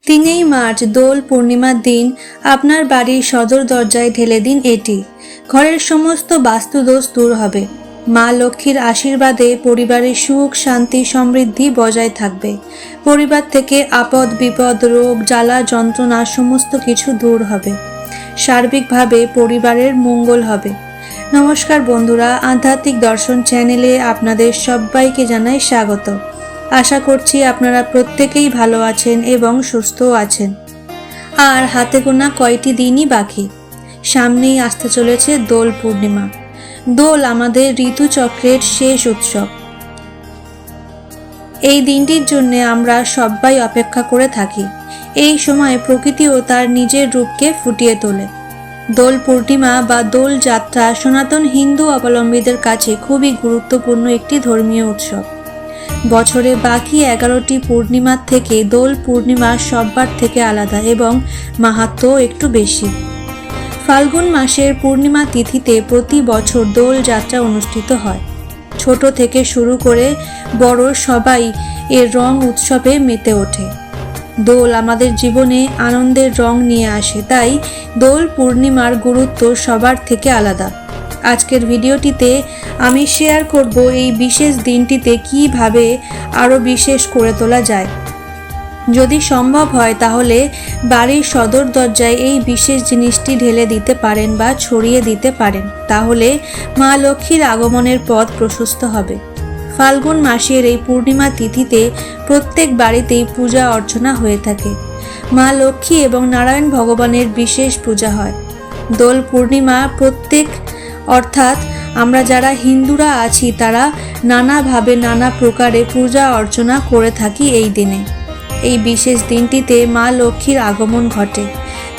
3 March দোল পূর্ণিমার দিন আপনার বাড়ির সদর দরজায় ঢেলে দিন এটি। ঘরের সমস্ত বাস্তুদোষ দূর হবে। মা লক্ষ্মীর আশীর্বাদে পরিবারের সুখ শান্তি সমৃদ্ধি বজায় থাকবে। পরিবার থেকে আপদ বিপদ রোগ জ্বালা যন্ত্রণা সমস্ত কিছু দূর হবে। সার্বিকভাবে পরিবারের মঙ্গল হবে। নমস্কার বন্ধুরা, আধ্যাত্মিক দর্শন চ্যানেলে আপনাদের সবাইকে জানাই স্বাগত। আশা করছি আপনারা প্রত্যেকেই ভালো আছেন এবং সুস্থ আছেন। আর হাতে গোনা কয়টি দিনই বাকি, সামনেই আসতে চলেছে দোল পূর্ণিমা। দোল আমাদের ঋতুচক্রের শেষ উৎসব। এই দিনটির জন্য আমরা সবাই অপেক্ষা করে থাকি। এই সময় প্রকৃতিও তার নিজের রূপকে ফুটিয়ে তোলে। দোল পূর্ণিমা বা দোল যাত্রা সনাতন হিন্দু অবলম্বীদের কাছে খুবই গুরুত্বপূর্ণ একটি ধর্মীয় উৎসব। বছরে বাকি 11টি পূর্ণিমার থেকে দোল পূর্ণিমা সববার থেকে আলাদা এবং মাহাত্ম্য একটু বেশি। ফাল্গুন মাসের পূর্ণিমা তিথিতে প্রতি বছর দোল যাত্রা অনুষ্ঠিত হয়। ছোট থেকে শুরু করে বড় সবাই এর রং উৎসবে মেতে ওঠে। দোল আমাদের জীবনে আনন্দের রং নিয়ে আসে, তাই দোল পূর্ণিমার গুরুত্ব সবার থেকে আলাদা। আজকের ভিডিওটিতে আমি শেয়ার করব এই বিশেষ দিনটিতে কিভাবে আরও বিশেষ করে তোলা যায়। যদি সম্ভব হয় তাহলে বাড়ির সদর দরজায় এই বিশেষ জিনিসটি ঢেলে দিতে পারেন বা ছড়িয়ে দিতে পারেন, তাহলে মা লক্ষ্মীর আগমনের পথ প্রশস্ত হবে। ফাল্গুন মাসের এই পূর্ণিমা তিথিতে প্রত্যেক বাড়িতেই পূজা অর্চনা হয়ে থাকে। মা লক্ষ্মী এবং নারায়ণ ভগবানের বিশেষ পূজা হয়। দোল পূর্ণিমা অর্থাৎ আমরা যারা হিন্দুরা আছি তারা নানাভাবে নানা প্রকারে পূজা অর্চনা করে থাকি এই দিনে। এই বিশেষ দিনটিতে মা লক্ষ্মীর আগমন ঘটে।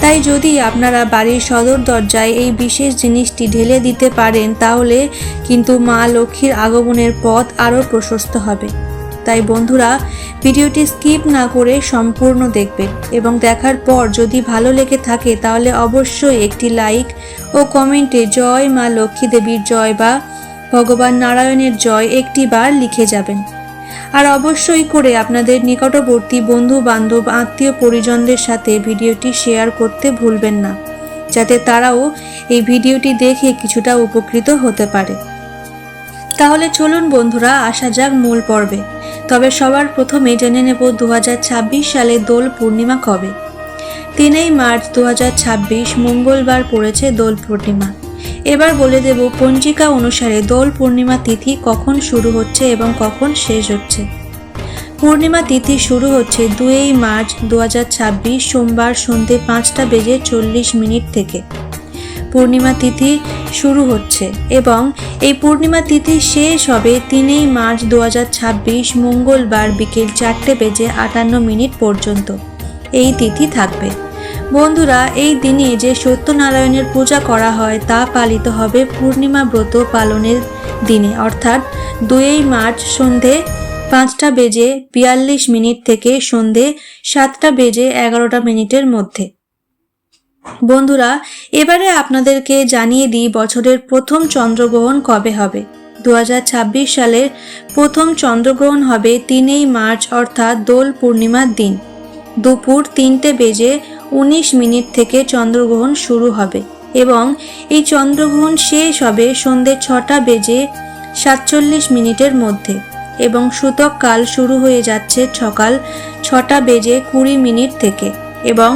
তাই যদি আপনারা বাড়ির সদর দরজায় এই বিশেষ জিনিসটি ঢেলে দিতে পারেন তাহলে কিন্তু মা লক্ষ্মীর আগমনের পথ আরও প্রশস্ত হবে। তাই বন্ধুরা, ভিডিওটি স্কিপ না করে সম্পূর্ণ দেখবেন এবং দেখার পর যদি ভালো লেগে থাকে তাহলে অবশ্যই একটি লাইক ও কমেন্টে জয় মা লক্ষ্মী দেবীর জয় বা ভগবান নারায়ণের জয় একটি বার লিখে যাবেন। আর অবশ্যই করে আপনাদের নিকটবর্তী বন্ধু বান্ধব আত্মীয় পরিজনদের সাথে ভিডিওটি শেয়ার করতে ভুলবেন না, যাতে তারাও এই ভিডিওটি দেখে কিছুটা উপকৃত হতে পারে। তাহলে চলুন বন্ধুরা, আসা যাক মূল পর্বে। তবে সবার প্রথমে জেনে নেব 2026 সালে দোল পূর্ণিমা কবে। 3 মার্চ 2026 মঙ্গলবার পড়েছে দোল পূর্ণিমা। এবার বলে দেব পঞ্জিকা অনুসারে দোল পূর্ণিমা তিথি কখন শুরু হচ্ছে এবং কখন শেষ হচ্ছে। পূর্ণিমা তিথি শুরু হচ্ছে 2 মার্চ 2026 সোমবার সন্ধ্যে 5:40 থেকে পূর্ণিমা তিথি শুরু হচ্ছে এবং এই পূর্ণিমা তিথি শেষ হবে 3 মার্চ 2026 মঙ্গলবার বিকেল 4:58 পর্যন্ত এই তিথি থাকবে। বন্ধুরা, এই দিনে যে সত্যনারায়ণের পূজা করা হয় তা পালিত হবে পূর্ণিমা ব্রত পালনের দিনে, অর্থাৎ 2 মার্চ সন্ধে 5:42 থেকে সন্ধে 7:11 মধ্যে। বন্ধুরা, এবারে আপনাদেরকে জানিয়ে দিই বছরের প্রথম চন্দ্রগ্রহণ কবে হবে। 2026 সালের প্রথম চন্দ্রগ্রহণ হবে 3 মার্চ অর্থাৎ দোল পূর্ণিমার দিন দুপুর 3:19 থেকে চন্দ্রগ্রহণ শুরু হবে এবং এই চন্দ্রগ্রহণ শেষ হবে সন্ধে 6:47 মধ্যে এবং সূতক কাল শুরু হয়ে যাচ্ছে সকাল 6:20 থেকে এবং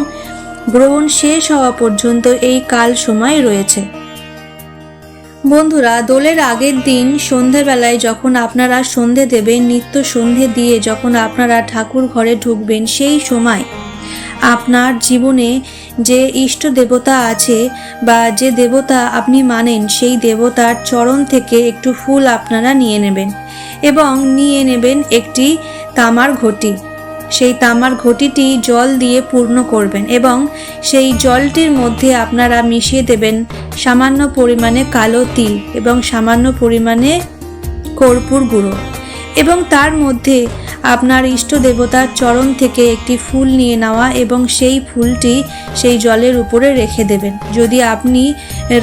গ্রহণ শেষ হওয়া পর্যন্ত এই কাল সময় রয়েছে। বন্ধুরা, দোলের আগের দিন সন্ধেবেলায় যখন আপনারা সন্ধে দেবেন, নিত্য সন্ধে দিয়ে যখন আপনারা ঠাকুর ঘরে ঢুকবেন, সেই সময় আপনার জীবনে যে ইষ্ট দেবতা আছে বা যে দেবতা আপনি মানেন সেই দেবতার চরণ থেকে একটু ফুল আপনারা নিয়ে নেবেন এবং নিয়ে নেবেন একটি তামার ঘটি। সেই তামার ঘটিটি জল দিয়ে পূর্ণ করবেন এবং সেই জলটির মধ্যে আপনারা মিশিয়ে দেবেন সামান্য পরিমাণে কালো তিল এবং সামান্য পরিমাণে কর্পূর গুঁড়ো এবং তার মধ্যে আপনার ইষ্ট দেবতার চরণ থেকে একটি ফুল নিয়ে নেওয়া এবং সেই ফুলটি সেই জলের উপরে রেখে দেবেন। যদি আপনি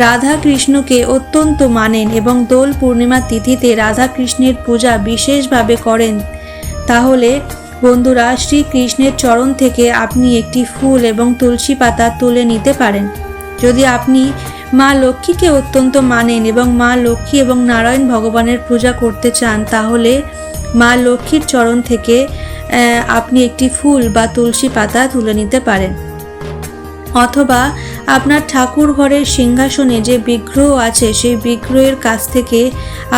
রাধা কৃষ্ণকে অত্যন্ত মানেন এবং দোল পূর্ণিমা তিথিতে রাধা কৃষ্ণের পূজা বিশেষভাবে করেন তাহলে বন্ধুরা, শ্রীকৃষ্ণের চরণ থেকে আপনি একটি ফুল এবং তুলসী পাতা তুলে নিতে পারেন। যদি আপনি মা লক্ষ্মীকে অত্যন্ত মানেন এবং মা লক্ষ্মী এবং নারায়ণ ভগবানের পূজা করতে চান, তাহলে মা লক্ষ্মীর চরণ থেকে আপনি একটি ফুল বা তুলসী পাতা তুলে নিতে পারেন। অথবা আপনার ঠাকুর ঘরের সিংহাসনে যে বিগ্রহ আছে সেই বিগ্রহের কাছ থেকে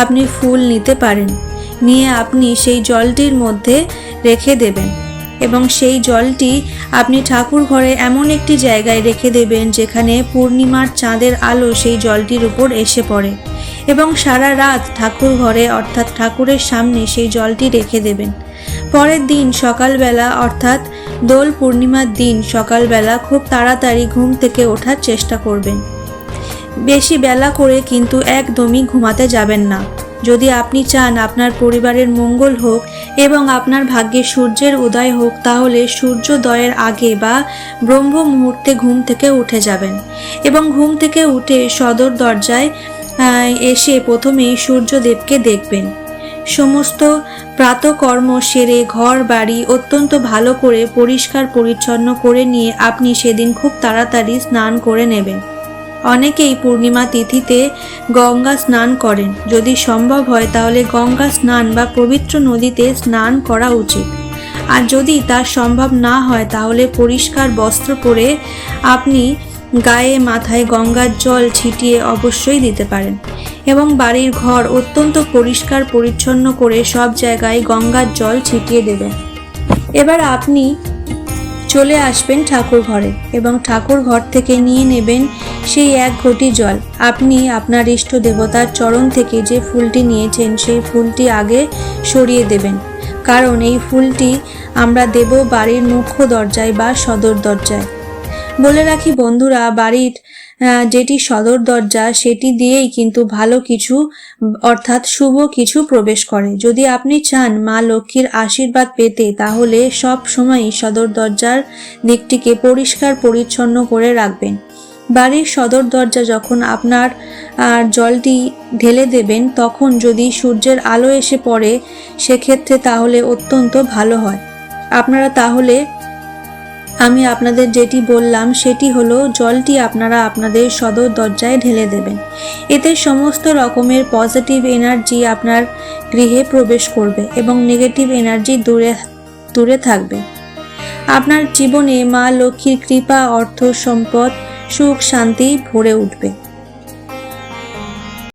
আপনি ফুল নিতে পারেন। নিয়ে আপনি সেই জলটির মধ্যে রেখে দেবেন এবং সেই জলটি আপনি ঠাকুর ঘরে এমন একটি জায়গায় রেখে দেবেন যেখানে পূর্ণিমার চাঁদের আলো সেই জলটির উপর এসে পড়ে এবং সারা রাত ঠাকুর ঘরে অর্থাৎ ঠাকুরের সামনে সেই জলটি রেখে দেবেন। পরের দিন সকালবেলা অর্থাৎ দোল পূর্ণিমার দিন সকালবেলা খুব তাড়াতাড়ি ঘুম থেকে ওঠার চেষ্টা করবেন। বেশি বেলা করে কিন্তু একদমই ঘুমাতে যাবেন না। যদি আপনি চান আপনার পরিবারের মঙ্গল হোক এবং আপনার ভাগ্যে সূর্যের উদয় হোক, তাহলে সূর্যোদয়ের আগে বা ব্রহ্ম মুহূর্তে ঘুম থেকে উঠে যাবেন এবং ঘুম থেকে উঠে সদর দরজায় এসে প্রথমেই সূর্যদেবকে দেখবেন। সমস্ত প্রাতকর্ম সেরে ঘর বাড়ি অত্যন্ত ভালো করে পরিষ্কার পরিচ্ছন্ন করে নিয়ে আপনি সেদিন খুব তাড়াতাড়ি স্নান করে নেবেন। অনেকেই পূর্ণিমা তিথিতে গঙ্গা স্নান করেন। যদি সম্ভব হয় তাহলে গঙ্গা স্নান বা পবিত্র নদীতে স্নান করা উচিত। আর যদি তা সম্ভব না হয় তাহলে পরিষ্কার বস্ত্র পরে আপনি গায়ে মাথায় গঙ্গার জল ছিটিয়ে অবশ্যই দিতে পারেন এবং বাড়ির ঘর অত্যন্ত পরিষ্কার পরিচ্ছন্ন করে সব জায়গায় গঙ্গার জল ছিটিয়ে দেবেন। এবার আপনি চলে আসবেন ঠাকুর ঘরে এবং ঠাকুর ঘর থেকে নিয়ে নেবেন সেই 1 ঘটি জল। আপনি আপনার ইষ্ট দেবতার চরণ থেকে যে ফুলটি নিয়েছেন সেই ফুলটি আগে সরিয়ে দেবেন, কারণ এই ফুলটি আমরা দেব বাড়ির মুখ্য দরজায় বা সদর দরজায়। বলে রাখি বন্ধুরা, বাড়ির যেটি সদর দরজা সেটি দিয়েই কিন্তু ভালো কিছু অর্থাৎ শুভ কিছু প্রবেশ করে। যদি আপনি চান মা লক্ষ্মীর আশীর্বাদ পেতে, তাহলে সব সময়ই সদর দরজার দিকটিকে পরিষ্কার পরিচ্ছন্ন করে রাখবেন। বাড়ির সদর দরজা যখন আপনার জলটি ঢেলে দেবেন, তখন যদি সূর্যের আলো এসে পড়ে সেক্ষেত্রে তাহলে অত্যন্ত ভালো হয়। আপনারা তাহলে আমি আপনাদের যেটি বললাম সেটি হলো জলটি আপনারা আপনাদের সদর দরজায় ঢেলে দেবেন। এতে সমস্ত রকমের পজিটিভ এনার্জি আপনার গৃহে প্রবেশ করবে এবং নেগেটিভ এনার্জি দূরে থাকবে। আপনার জীবনে মা লক্ষ্মীর কৃপা, অর্থ, সম্পদ, সুখ, শান্তি ভরে উঠবে।